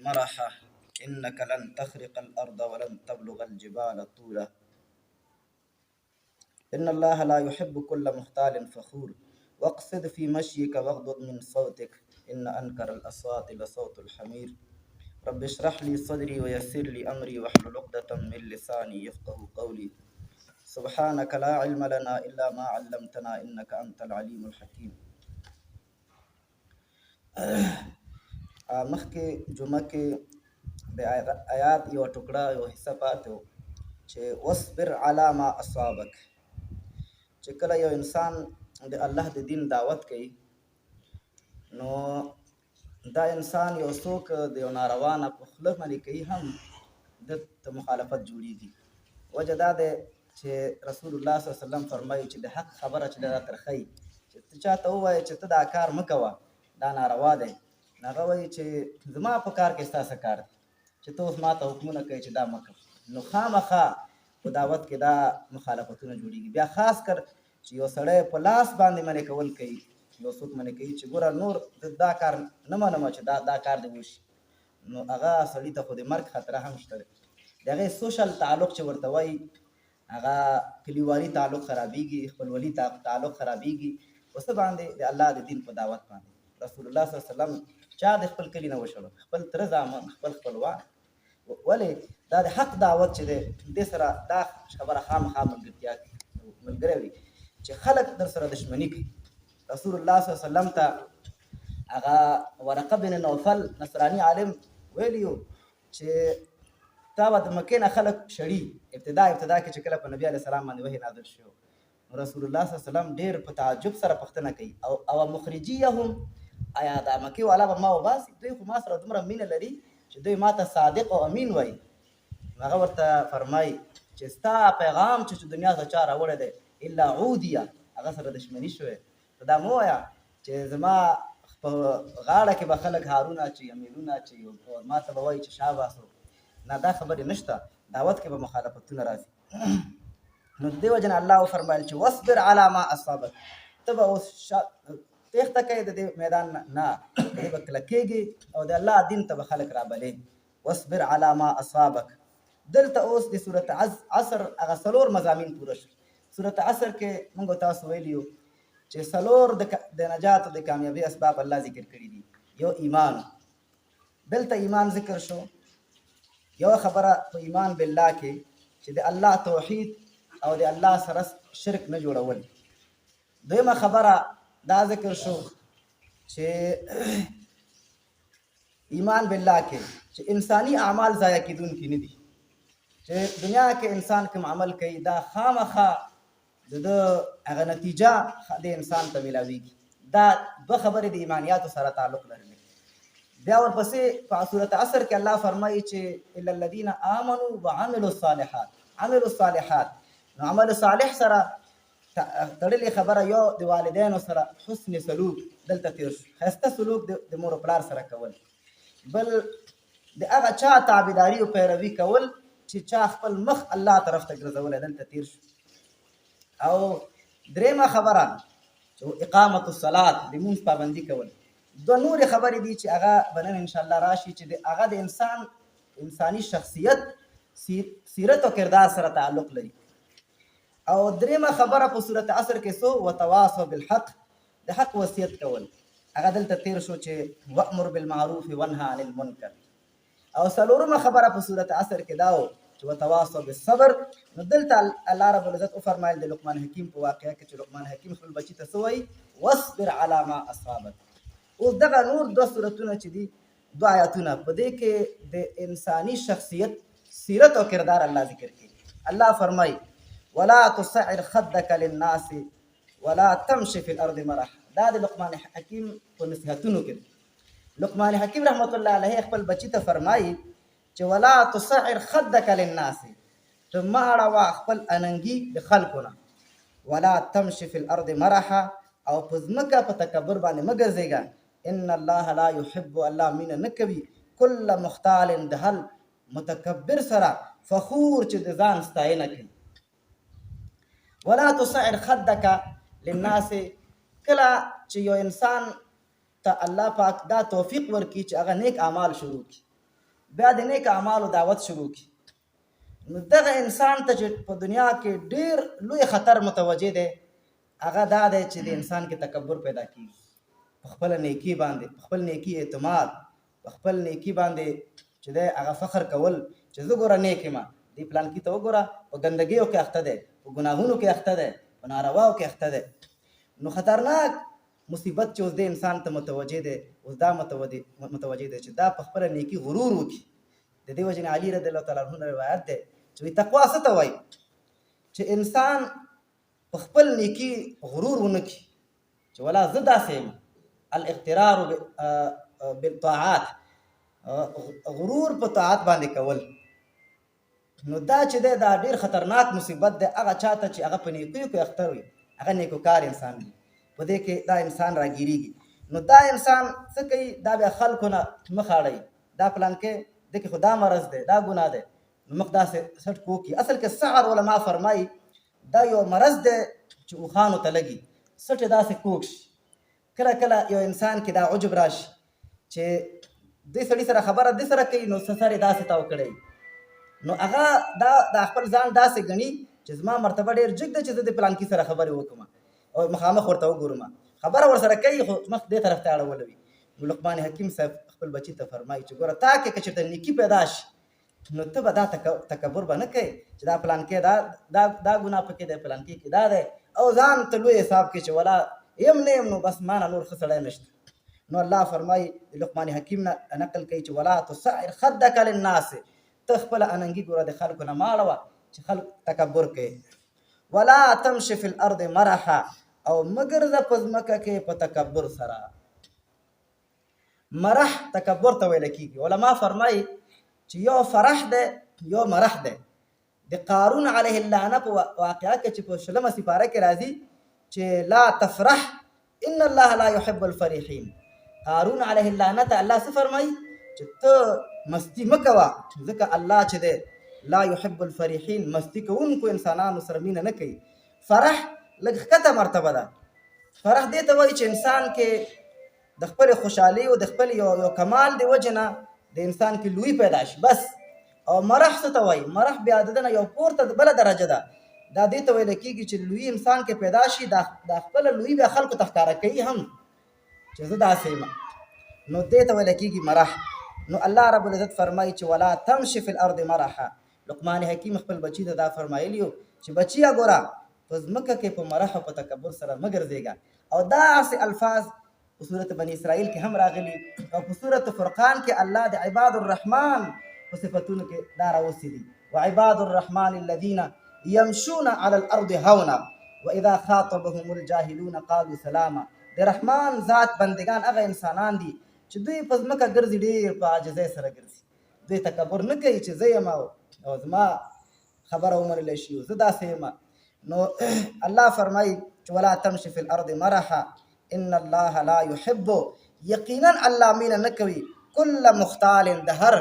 مرحا إنك لن تخرق الأرض ولن تبلغ الجبال طولا إن الله لا يحب كل مختال فخور واقصد في مشيك واغضض من صوتك إن أنكر الأصوات لصوت الحمير رب اشرح لي صدري ويسر لي أمري واحلل عقدة من لساني يفقه قولي سبحانك لا علم لنا إلا ما علمتنا إنك أنت العليم الحكيم. مخکې جمعه کې د آیات یو ټوکړه یو حصه پاتې و چې واصبر علی ما اصابک، چې کله یو انسان د الله د دین دعوت کوي نو دا انسان یو څوک د یو ناروا نه په خوله باندې کوي هم د مخالفت جوړیږي. وجه دا ده چې رسول الله صلی الله علیه وسلم فرمایي چې د حق خبره چې دا ترخی چې ته چاته ووایې چې ته دا کار مه کوه دا ناروا دی، هغه وایي چې زما په کار کې ستا څه کار دی چې ته اوس ما ته حکمونه کوي چې دا مه کوه. نو خامخا په دعوت کې دا مخالفتونه جوړیږي. بیا خاص کر چې یو سړی په لاس باندې منې کول کوي، یو څوک منې کوي چې ګوره نور دا کار نه منم چې دا کار دی وشي، نو هغه سړي ته خو د مرګ خطره هم شته. د هغې سوشل تعلق چې ورته وایي هغه کلیوالي تعلق خرابېږي، خپلولي تعلق خرابېږي. په څه باندې؟ د الله د دین په دعوت باندې. رسول الله صلی الله علیه وسلم چا د خپل کلي نه وشړو، خپل تره زامن خپل خپلوان. ولې دا د حق دعوت چې دی دې سره دا خبره خامخا ملګری وي چې خلک در سره دشمني کوي. رسول الله صلی الله علیه وسلم ته هغه ورقه بن نوفل نصراني عالم ویلیو چې تا به د مکې نه خلک شړي. ابتدا کې چې کله په نبي علیه السلام باندې وحی نازل شو رسول الله صلی الله علیه وسلم ډېر په تعجب سره پوښتنه کوي او مخرجیهم، آیا دا مکې والا به ما وباسي؟ دوی خو ما سره دومره مینه لري چې دوی ما ته صادق او امین وایي. هغه ورته فرمایي چې ستا پیغام چې دنیا ته چا راوړی دی الا عودیه، هغه سره دشمني شوې. دا مو وایه چې زما په غاړه کې به خلک هارونه اچوي امیلونه اچوي او ما ته به وایي چې شاباسو. نه، دا خبرې نشته. دعوت کې به مخالفتونه راځي. نو د دې وجه نه الله وفرمایل چې واصبر علی ما اصابک، ته به اوس تېښته کوې د دې میدان نه، دې به کلکېږي او د الله دین ته به خلک رابلې. واصبر علی ما اصابک. دلته اوس د صورت عصر هغه 4 مضامین پوره شو. صورت عصر کې موږ تاسو ویلیو چې 4 د نجات او د کامیابی اسباب الله ذکر کړي دي. یو ایمان، دلته ایمان ذکر شو. یو خبره په ایمان بالله کې چې د الله توحید او د الله سره شرک نه جوړول. دویمه خبره دا ذکر شو چې ایمان بالله کې چې انساني اعمال ضایع کیدونکي نه دي، چې دنیا کې انسان کوم عمل کوي دا خامخا د هغه نتیجه د انسان ته ملاویږي. دا 2 خبرې د ایمانیاتو سره تعلق لري. بیا ورپسې په صورت عصر کې الله فرمایي چې الا الذين آمنوا وعملوا الصالحات. عملوا الصالحات نو عمل صالح سره تړلې خبره یو د والدینو سره حسن سلوک دلته تیر شو، ښایسته سلوک د مور و پلار سره کول، بل د هغه چا تابعداري او پیروي کول چې چا خپل مخ الله طرف ته ګرځولی دلته تیر شو. او درېیمه خبره چې اقامت الصلات د لمونځ پابندي کول. 2 نورې خبرې دي چې هغه به نن انشاءالله راشي چې هغه د انساني شخصیت سیرت او کردار سره تعلق لري. او درېیمه خبره په صورت عصر کې سو وتواصوا بالحق، د حق وصیت کول. هغه دلته تیر شو چې وامر بالمعروف وانهى عن المنکر. او 4مه خبره په صورت عصر کې دا و چې وتواصوا بالصبر. نو دلته الله رب العزت وفرمایل د لقمان حکیم په واقعه کې چې لقمان حکیم خپل بچی ته څه وایي؟ واصبر علی ما اصابک. اوس دغه نور 2 سورتونه چې دي 2 آیاتونه په دې کې د انساني شخصیت سیرت او کردار الله ذکر کوي. الله فرمایي ولا تصعر خدك للناس ولا تمشي في الارض مرحا. دا د لقمان حکیم په نصیحتونو کې. لقمان حکیم رحمت الله علیه خپل بچی ته فرمایي چې ولا تصعر خدك للناس، ته مه اړوه خپل اننګي د خلکو نه، ولا تمشي في الارض مرحا، او په ځمکه په تکبر باندې مه ګرځېږه. ان الله لا يحب، الله مینه نه کوي کل مختال د هر متکبر سره فخور چې د ځان ستاینه کوي. ولا تصعر خدك للناس، کله چې یو انسان ته الله پاک دا توفیق ورکړي چې هغه نیک اعمال شروع کړي، بیا د نیک اعمالو دعوت شروع کی. نو دغه انسان ته چې په دنیا کې ډیر لوی خطر متوجه دی هغه دا دی چې د انسان کې تکبر پیدا کیږي په خپل نیکی باندې، په خپل نیکی اعتماد، په خپل نیکی باندې چې دی هغه فخر کول چې زه ګوره نیک یم، دې پلانکي ته وګوره په ګندګیو کې اخته دی، په ګناهونو کې اخته دی، په نارواو کې اخته دی. نو خطرناک مصیبت چې اوس د انسان ته متوجه دی، اوس دا متوجه دی چې دا په خپله نیکي غرور وکړي. د دې وجې نه علي رضی الله تعالی عنه روایت دی چې تقوا څه ته وایي؟ چې انسان په خپل نیکي غرور ونه کړي چې ولا زه داسې یم. الاغترار بالطاعات، غرور په طاعت باندې کول. نو دا چې دی دا ډېر خطرناک مصیبت دی هغه چاته چې هغه په نیکیو کې اختر وي، هغه نیکوکار انسان وي، په دې کې دا انسان راګیریږي. نو دا انسان څه کوي؟ دا بیا خلکو نه مخ اړوي، دا پلانکې د کې خو دا مرض دی، دا ګناه دی، نو مخ داسې سټ کوکي. اصل کې سحر علما فرمایي دا یو مرض دی چې اوښانو ته لګي، سټ یې داسې کوک شي. کله کله یو انسان کې دا عجب راشي چې دې سړي سره خبره دې سره کوي نو سر یې داسې تاو کړی، نو هغه دا خپل ځان داسې ګڼي چې زما مرتبه ډېر جګ ده چې زه د پلانکي سره خبرې وکړم او مخامخ ورته وګورم، خبره ورسره کوي خو مخ دې طرف ته اړولی وي. نو لقمان حکیم صاحب خپل بچي ته فرمایي چې ګوره تا کې که چېرته نیکي پیدا شي نو ته به دا تکبر به نه کوې چې دا پلانکی دا ګناه پکې دی، پلانکی کې دا دی، او ځان ته لوی حساب کې چې ولا یم نه یم نو بس ما نه نور ښه سړی نشته. نو الله فرمایي د لقمان حکیم نه نقل کوي چې ولا تصعر خدک للناس، ته خپله اننګي ګوره د خلکو نه مه اړوه چې خلک تکبر کوي. ولا تمشي فی الارض مرحا، او مه ګرځه په ځمکه کې په تکبر سره. مرح تکبر ته ویل کېږي. علما فرمایي چې یو فرح دی یو مرح دی. د قارون علیه اللعنه په واقعه کې چې په 20 سپاره کې راځي چې لا تفرح ان الله لا يحب الفرحین. قارون علیه اللعنه ته الله څه فرمایي چې ته مستی مه کوه ځکه الله چې دی لا يحب الفرحین، مستی کوونکو انسانانو سره مینه نه کوي. فرح لږ ښکته مرتبه ده. فرح دې ته وایي چې انسان کې د خپل خوشحالي او د خپل یو کمال د وجې نه د انسان کې لوی پیدا شي بس. او مرح څه ته وایي؟ مرح بیا د ده نه یو پورته بله درجه ده. دا دې ته ویل کېږي چې لوی انسان کې پیدا شي دا خپله لوی بیا خلکو ته ښکاره کوي هم چې زه داسې یم، نو دې ته ویل کېږي مرح. نو الله رب العزت فرمایي چې ولا تمشي فی الارض مرحا. لقمان حکیم خپل بچي ته دا فرمایلی و چې بچیه ګوره په ځمکه کې په مرح او په تکبر سره مه ګرځېږه. او داسې الفاظ په صورت بني اسرائیل کې هم راغلي او په صورت فرقان کې الله د عباد الرحمن په صفتونو کې دا راوستي دي. وعباد الرحمن الذين يمشون على الارض هونا واذا خاطبهم الجاهلون قالوا سلاما. د رحمان ذات بندگان هغه انسانان دي چې دوی په ځمکه ګرځي ډېر په عاجزۍ سره ګرځي، دوی تکبر نه کوي چې زه یم او زما خبره ومنلی شي زه داسې یم. نو الله فرمایي چې ولا تمشي فی الارض مرحا ان الله لا يحب، یقینا الله مینه نه کوي کل مختال د هر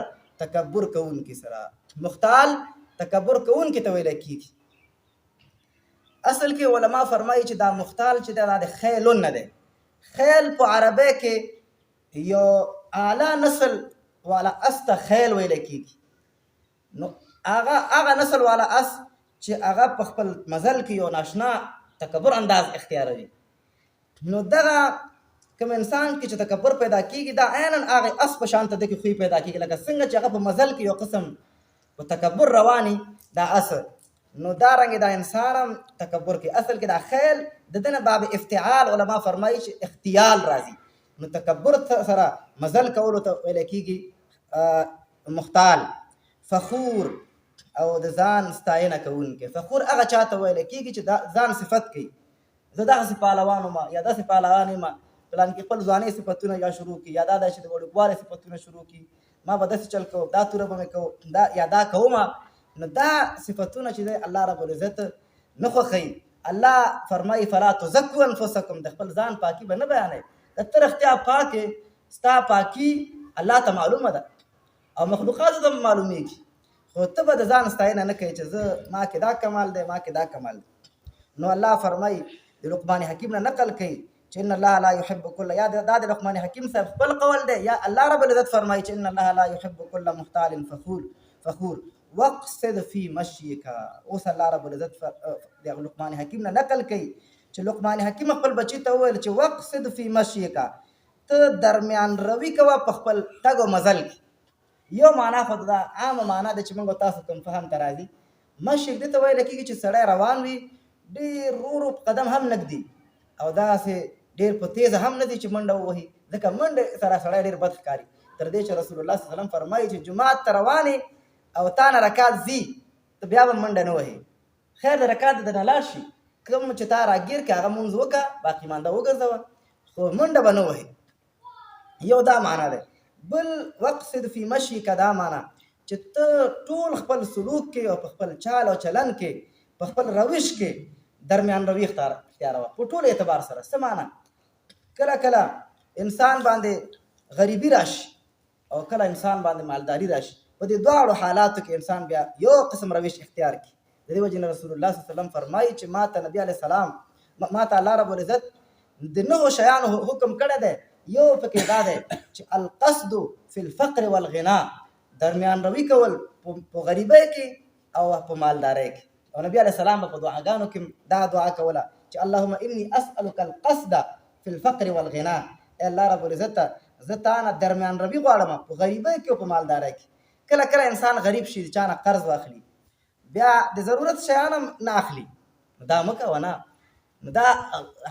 تکبر کوونکي سره. مختال تکبر کوونکي ته ویل کېږي. اصل کې علما فرمایي چې دا مختال چې دا د خیلون نه دی. خیل په عربی کې یو اعلی نسل والا اس ته خیل ویل کېږي. نو هغه نسل والا اس چې هغه په خپل مزل کې یو ناشنا تکبر انداز اختیاروي. نو دغه کوم انسان کې چې تکبر پیدا کېږي دا عیناً هغه اس په شان ته دغه خوی پیدا کېږي لکه څنګه چې هغه په مزل کې یو قسم په تکبر رواني دا اس. نو دا رنګ دا انسان هم تکبر کې اصل کې دا خیل د دنه باب افتعال علما فرمایي چې اختیال راځي. نو تکبر سره مزل کولو ته ویل کېږي مختال. فخور او د ځان ستاینه کوونکی. فخور هغه چاته ویل کېږي چې ځان صفت کوي زه دغسې پهلوان وم یا داسې پهلوان یم، پلانکي خپل ځوانۍ صفتونه یا شروع کړي یا دا چې د وړوکوالي صفتونه شروع کړي، ما به داسې چل کوم، دا توره به مې کوم یا دا کوم. نو دا صفتونه چې دی الله رب العزت نه خوښوي. الله فرمایي فلا تزکوا انفسکم، د خپل ځان پاکي به نه بیانوي. د ته رښتیا پاکې ستا پاکي الله ته معلومه ده او مخلوقاتو ته معلومیږي، خو ته به د ځان ستاینه نه کوي چې زه ما کې دا کمال دی ما کې دا کمال دی. نو الله فرمایي د لقمان حکیم نه نقل کوي چې ان الله لا يحب كل یا د لقمان حکیم صاحب خپل قول دی یا الله رب العزت فرمایي چې ان الله لا يحب كل مختال فخور واقصد في مشيك. اوس الله رب العزت د لقمان حکیم نه نقل کوي چې لقمان حکیم خپل بچی ته وویل چې واقصد في مشيك، ته درمیان روي کوه په خپل تګ او مزل کې. یو معنا خو دا عامه معنا ده چې موږ تاسو کوم فهم ته راځي. مشیک دې ته ویل کېږي چې سړی روان وي ډېر ورو قدم هم نږدي او داسې ډېر په تیزه هم نه دي چې منډه ووهي، ځکه منډه سره سړی ډېر بد ښکاري. تر دې چې رسول الله صلی الله علیه وسلم فرمایي چې جومات ته روان او تا نه رکعت ځي ته بیا به منډه نه وهې. خیر د رکعت د نه لاړ شي، کوم چې تا راګیر کړه هغه مونځ وکړه، باقي مانده وګرځوه، خو منډه به نه وهې. یو دا معنا ده. بل وقصد فی مشیک دا معنا چې ته ټول خپل سلوک کې او په خپل چال او چلن کې په خپل روش کې درمیان روي اختیاروه په ټول اعتبار سره. څه معنا؟ کله کله انسان باندې غریبي راشي او کله انسان باندې مالداري راشي، په دې دواړو حالاتو کې انسان بیا یو قسم روش اختیار کړي. د دې وجې نه رسول الله صلی الله علیه وسلم فرمایي چې ما ته نبي علیه السلام ما ته الله رب العزت د 9 شیانو حکم کړی دی. یو پکې دا دی چې القصد فی الفقر والغنا، درمیان روي کول په غریبۍ کې او په مالدارۍ کې. او نبی علیه السلام په دعاګانو کې دا دعا کوله چې اللهم انی اسألک القصد فی الفقر والغنا، ای الله رب العزت زه تا نه درمیان روي غواړم په غریبۍ کې او په مالدارۍ کې. کله کله انسان غریب شي، د چا نه قرض واخلي، بیا د ضرورت شیان هم نه اخلي، دا مه کوه نه، دا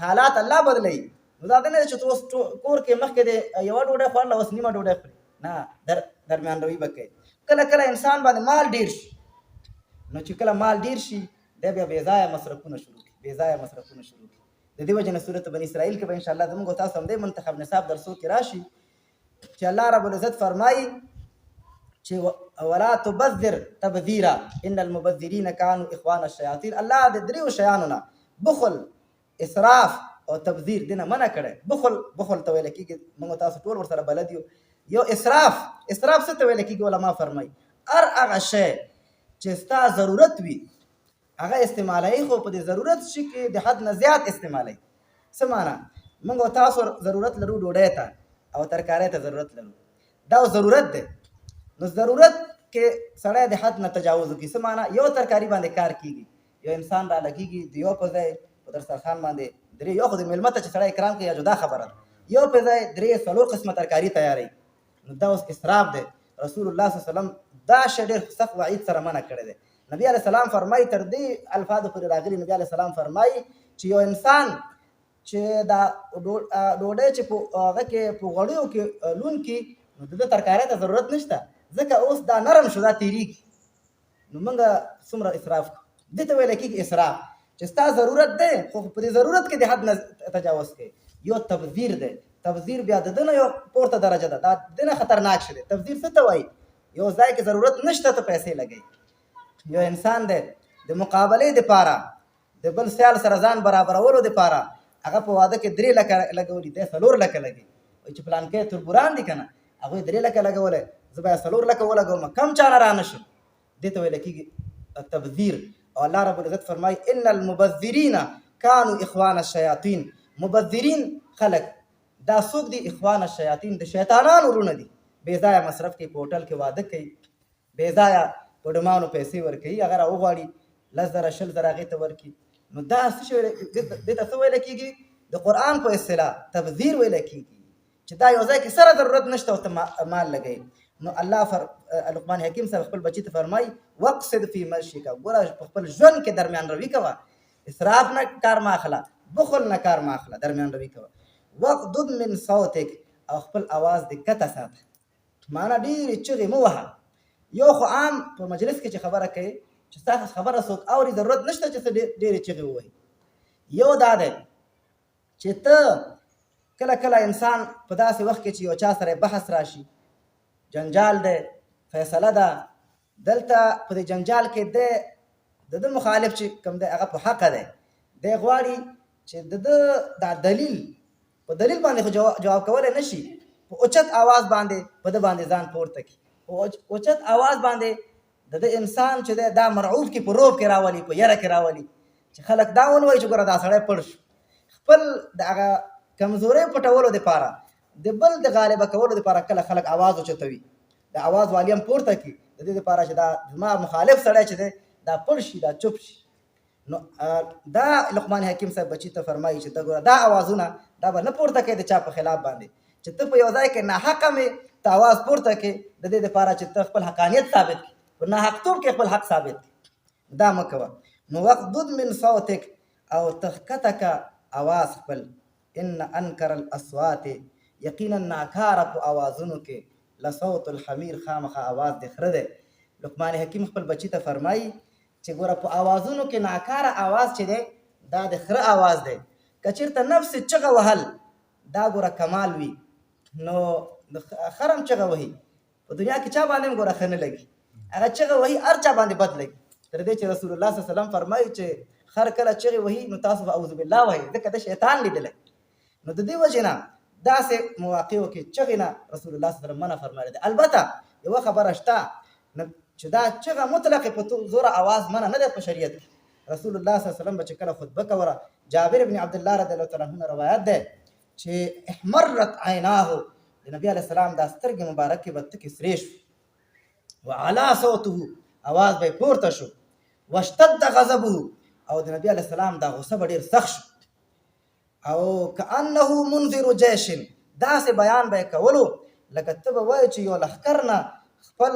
حالات الله بدلوي. نو دا نه چې ته اوس کور کې مخکې د یوه ډوډۍ خوړله اوس نیمه ډوډۍ خوري، نه، درمیان روي به کوي. کله کله انسان باندې مال ډېر شي، نو چې کله مال ډېر شي دی بیا بېځایه مصرفونه شروع کړي. د دې وجې نه سورت بني اسرائیل کې به انشاءالله زموږ او تاسو همدې منتخب نصاب درسو کې راشي چې الله رب العزت فرمایي چې ولا تبذر تبذیرا ان المبذرین کانوا اخوان الشیاطین. الله د دریو شیانو نه بخل، اسراف او تبذیر دینه منع کړي. بخل ته ویل کېږي، موږ تاسو ټول ورسره بلد یو. یو اسراف څه ته ویل کېږي؟ علما فرمایي هر هغه شی چې ستا ضرورت وي هغه استعمالوي، خو په دې ضرورت شي کې د حد نه زیات استعمالوي. څه معنا؟ موږ تاسو ضرورت لرو ډوډۍ ته او ترکارۍ ته ضرورت لرو، دا ضرورت دی. نو ضرورت کې سړی د حد نه تجاوز وکړي. څه معنا؟ یو ترکاري باندې کار کېږي، یو انسان را لګېږي د یو په ځای په دسترخوان باندې درې، یو خو د مېلمه ته چې سړی اکرام کوي یا جدا خبره ده، یو په ځای 3-4 قسمه ترکاري تیاروي، نو دا اوس اسراف دی. رسول الله صلی الله علیه وسلم دا شی ډېر سخت وعید سره منع کړی دی. نبی علیه السلام فرمایي، تر دې الفاظو پورې راغلي، نبی علیه السلام فرمایي چې یو انسان چې دا ډوډۍ چې په هغه کې په غوړیو کې لون کې، نو د ده ترکارۍ ته ضرورت نشته، ځکه اوس دا نرم شو، دا تېرېږي. نو موږ څومره اسراف کوو؟ دې ته ویل کېږي اسراف چې ستا ضرورت دی خو په دې ضرورت کې د حد نه تجاوز کوي. یو تبذیر دی. تبذیر بیا د ده نه یو پورته درجه ده، دا د نه خطرناک شی دی. تبذیر څه ته وایي؟ یو ځای کې ضرورت نشته ته پیسې لګوي. یو انسان دی د مقابلې دپاره د بل سیال سره ځان برابرولو دپاره هغه په واده کې 3 لکه لګولي، دی 4 لکه لګي. وایي چې پلانکۍ تربوران دي که نه، هغوی 3 لکه لګولی، زه باید 4 لکه ولګوم، کم چا نه رانه شم. دې ته ویل کېږي تبذیر. او الله رب العزت فرمایي ان المبذرین کانوا اخوان الشیاطین. مبذرین خلق دا څوک دي؟ اخوان الشیاطین، د شیطانانو ورونه دي. بې ځایه مصرف کوي، په هوټل کې واده کوي، بې ځایه په ډمانو پیسې ورکوي، هغه راوغواړي 10,000-20,000 هغې ته ورکړي. نو دا څه شی دې ته څه ویله کېږي؟ د قرآن په اصطلاح تبذیر ویله کېږي، چې دا یو ځای کې سره ضرورت نشته او ته مال لګوي. نو الله لقمان حکیم صاحب خپل بچی ته فرمایي وقصد فی مشیک، ګوره په خپل ژوند کې درمیان روي کوه، اسراف نه کار مه اخله، بخل نه کار مه اخله، درمیان روي کوه. وغضض من صوتک، او خپل اواز دې کته ساته، معنا ډېرې چغې مه وهه. یو خو عام په مجلس کې چې خبره کوي چې ستا خبره څوک اوري، ضرورت نشته چې ته ډېرې چغې ووهي. یو دا دی چې ته کله کله انسان په داسې وخت کې چې یو چا سره بحث راشي، جنجال دی، فیصله ده، دلته په دې جنجال کې د ده مخالف چې کوم دی هغه په حقه دی، دی غواړي چې د ده دا دلیل په دلیل باندې خو جواب کولی نه شي، په اوچت آواز باندې په ده باندې ځان پورته کړي، په اوچت آواز باندې د ده انسان چې دی دا مرعوب کړي، په روب کې راولي، په یره کې راولي، چې خلک دا ونه وایي چې ګوره دا سړی پړ شو. خپل د هغه کمزورۍ پټولو دپاره د بل د غالبه کولو دپاره کله خلک اواز اوچتوي، د اواز والیم پورته کړي د دې دپاره چې دا زما مخالف سړی چې دی دا پړ شي، دا چوپ شي. نو دا لقمان حکیم صاحب بچي ته فرمایي چې ته ګوره دا اوازونه دا به نه پورته کوې د چا په خلاف باندې، چې ته په یو ځای کې ناحقه مې ته اواز پورته کړې د دې دپاره چې ته خپل حقانیت ثابت کړي، په ناحقتوب کې خپل حق ثابت کړي، دا مه کوه. نو وغضض من صوتک او ته ښکته که اواز خپل، ان انکر الاصوات یقینا ناکاره په اوازونو کې لصوت الحمیر خامخا اواز د خره دی. لقمان حکیم خپل بچي ته فرمایي چې ګوره په اوازونو کې ناکاره اواز چې دی دا د خره اواز دی. که چېرته نفس چغه وهل دا ګوره کمال وي نو خر هم چغه وهي، په دنیا کې چا باندې هم ګوره ښه نه لګي، هغه چغه وهي هر چا باندې بد لګي، تر دې چې رسول الله صلی الله علیه وسلم فرمایي چې خر کله چغې وهي نو تاسو به اعوذ بالله وهئ، ځکه د شیطان لیدلی. نو د دې وجې نه داسې مواقعو کې چغې نه رسول الله صلی الله علیه وسلم منع فرمایلی دی. البته یوه خبره شته چې دا چغه مطلقې په زوره اواز منع نه دی په شریعت کې. رسول الله صلی الله علیه وسلم به چې کله خطبه کوله، جابر بن عبدالله رضی الله تعالی عنه روایت دی چې احمرت عیناه، د نبي علیه السلام دا سترګې مبارکې به تکې سرې شوې، وعلا صوته اواز به یې پورته شو، واشتد غضبه او د نبي علیه السلام دا غصه به ډېر سخت شو، او کانه منذر جیش، داسې بیان به یې کولو لکه ته به وایې چې یو لښکر نه خپل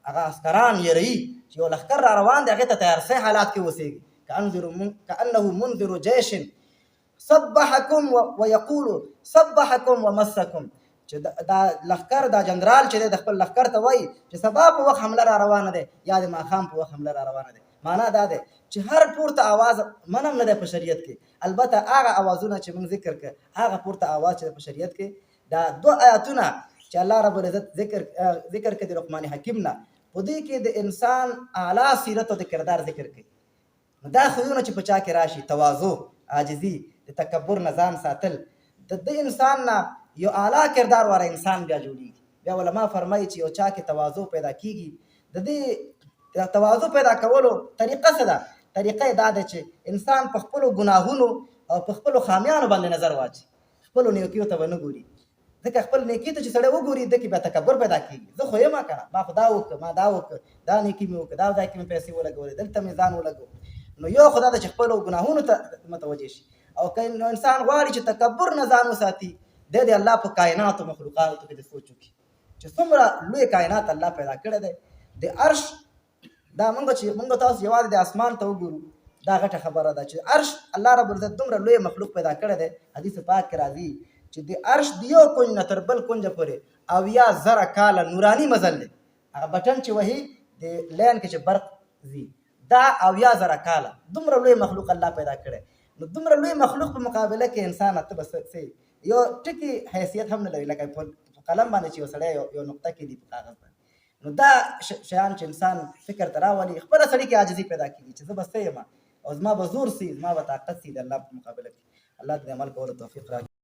هغه عسکران یروي چې یو لښکر را روان دی هغې ته تیارسۍ حالات کې اوسېږي. کانه منذر جیش صبحکم ویقول صبحکم ومسکم، چې دا لښکر دا جنرال چې دی د خپل لښکر ته وایي چې سبا په وخت حمله را روانه دی یا د ماښام په وخت حمله را روانه دی. معنا دا دی چې هر پورته آواز منم نه دی په شریعت کې، البته هغه اوازونه چې موږ ذکر کړ هغه پورته آواز چې په شریعت کې دا دو آیاتونه چې الله رب العزت ذکر کړي د لقمان حکیم نه، په دې کې د انسان اعلی سیرت او د کردار ذکر کوي. دا خویونه چې په چا کې راشي، تواضع، عاجزي، د تکبر نه ځان ساتل، د انسان نه یو اعلی کردار والا انسان بیا جوړیږي. بیا علما فرمایي چې یو چا کې تواضع پیدا کیږي، د دې تواضع پیدا کولو طریقه څه ده؟ طریقه یې دا ده چې انسان په خپلو ګناهونو او په خپلو خامیانو باندې نظر واچي، خپلو نیکیو ته به نه ګوري، ځکه خپل نیکي ته چې سړی وګوري ده کې بیا تکبر پیدا کېږي. زه خو یم که نه، ما خو دا وکړه، ما دا وکړه، دا نیکي مې وکړه، دا ځای کې مې پیسې ولګولې، دلته مې ځان ولګو. نو یو خو دا ده چې خپلو ګناهونو ته متوجه شي، او که انسان غواړي چې تکبر نه ځان وساتي، دی د الله په کائناتو مخلوقاتو کې د سوچ وکړي چې څومره لوی کائنات الله پیدا کړی دی. د عرش دا مونږ تاسو یوازې د اسمان ته وګورو دا غټه خبره ده چې عرش الله رب العزت دومره لوی مخلوق پیدا کړی دی. حدیث پاک کې راځي چې د عرش د یو کونج نه تر بل کونجه پورې 80,000 کاله نوراني مزل دی. هغه بټن چې وهي د لین کې چې برق ځي دا 80,000 کاله دومره لوی مخلوق الله پیدا کړی. نو دومره لوی مخلوق په مقابله کې انسان ته بس یو ټکي حیثیت هم نه لري، لکه په قلم باندې چې یو سړی یو نقطه کې دی په کاغذ باندې. نو دا شیان چې انسان فکر ته راولي، خپله سړي کې عاجزي پیدا کېږي چې زه به څه یم او زما به زور سي، زما به طاقت سي د الله په مقابله کې. الله دې عمل کولو توفیق راکړي.